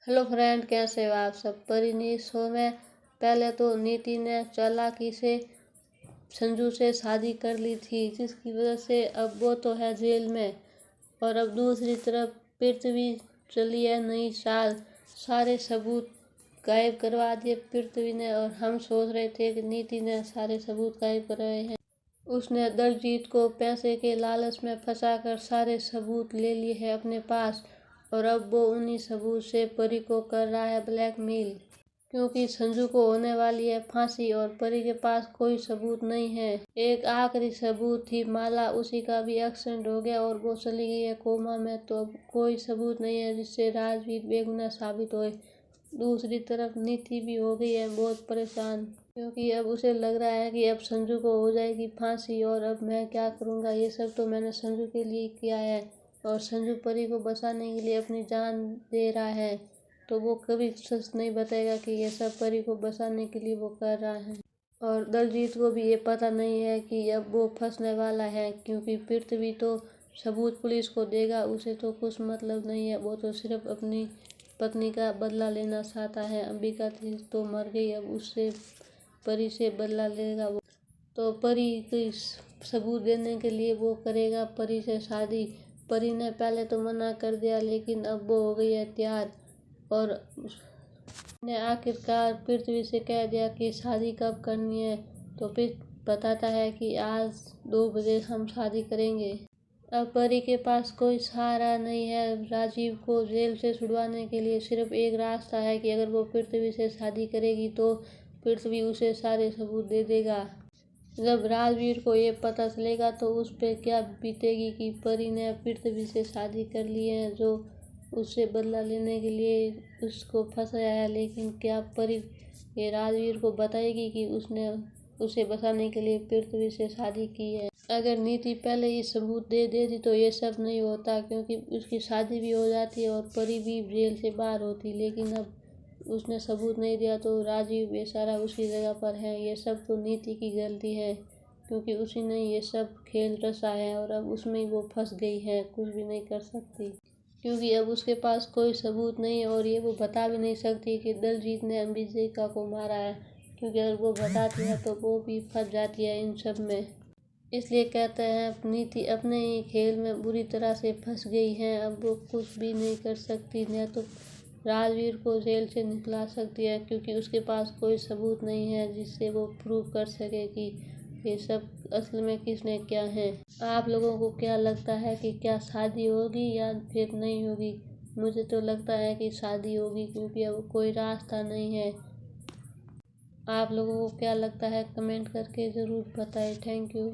Hello friend, कैसे हो आप सब। परिणीत शो में पहले तो नीति ने चालाकी से संजू से शादी कर ली थी, जिसकी वजह से अब वो तो है जेल में। और अब दूसरी तरफ पृथ्वी चली है नई चाल। सारे सबूत गायब करवा दिए पृथ्वी ने, और हम सोच रहे थे कि नीति ने सारे सबूत गायब करवाए हैं। उसने दलजीत को पैसे के लालच में फंसाकर सारे सबूत ले लिए हैं अपने पास, और अब वो उन्हीं सबूत से परी को कर रहा है ब्लैकमेल। क्योंकि संजू को होने वाली है फांसी और परी के पास कोई सबूत नहीं है। एक आखिरी सबूत थी माला, उसी का भी एक्सीडेंट हो गया और वो चली गई है कोमा में। तो अब कोई सबूत नहीं है जिससे राजवीर बेगुनाह साबित होए। दूसरी तरफ नीति भी हो गई है बहुत परेशान, क्योंकि अब उसे लग रहा है कि अब संजू को हो जाएगी फांसी और अब मैं क्या करूँगा। ये सब तो मैंने संजू के लिए किया है, और संजू परी को बचाने के लिए अपनी जान दे रहा है। तो वो कभी सच नहीं बताएगा कि ये सब परी को बचाने के लिए वो कर रहा है। और दलजीत को भी ये पता नहीं है कि अब वो फंसने वाला है, क्योंकि पृथ्वी तो सबूत पुलिस को देगा, उसे तो कुछ मतलब नहीं है। वो तो सिर्फ अपनी पत्नी का बदला लेना चाहता है। अंबिका थी तो मर गई, अब उससे परी से बदला लेगा वो। तो परी को सबूत देने के लिए वो करेगा परी से शादी। परी ने पहले तो मना कर दिया, लेकिन अब वो हो गई है तैयार, और उसने आखिरकार पृथ्वी से कह दिया कि शादी कब करनी है। तो फिर बताता है कि आज 2 बजे हम शादी करेंगे। अब परी के पास कोई सहारा नहीं है। राजीव को जेल से छुड़वाने के लिए सिर्फ एक रास्ता है कि अगर वो पृथ्वी से शादी करेगी तो पृथ्वी उसे सारे सबूत दे देगा। जब राजवीर को ये पता चलेगा तो उस पर क्या बीतेगी कि परी ने पृथ्वी से शादी कर ली है, जो उससे बदला लेने के लिए उसको फंसाया है। लेकिन क्या परी ये राजवीर को बताएगी कि उसने उसे बचाने के लिए पृथ्वी से शादी की है। अगर नीति पहले ही सबूत दे देती तो ये सब नहीं होता, क्योंकि उसकी शादी भी हो जाती और परी भी जेल से बाहर होती। लेकिन अब उसने सबूत नहीं दिया तो राजीव बेचारा उसकी जगह पर है। ये सब तो नीति की गलती है, क्योंकि उसी ने ये सब खेल रचा है और अब उसमें वो फंस गई है, कुछ भी नहीं कर सकती। क्योंकि अब उसके पास कोई सबूत नहीं है, और ये वो बता भी नहीं सकती कि दलजीत ने अंबिका को मारा है, क्योंकि अगर वो बताती है तो वो भी फंस जाती है इन सब में। इसलिए कहते हैं नीति अपने ही खेल में बुरी तरह से फंस गई है। अब वो कुछ भी नहीं कर सकती, न तो राजवीर को जेल से निकला सकती है, क्योंकि उसके पास कोई सबूत नहीं है जिससे वो प्रूव कर सके कि ये सब असल में किसने किया है। आप लोगों को क्या लगता है कि क्या शादी होगी या फिर नहीं होगी। मुझे तो लगता है कि शादी होगी, क्योंकि अब कोई रास्ता नहीं है। आप लोगों को क्या लगता है कमेंट करके ज़रूर बताएं। Thank you.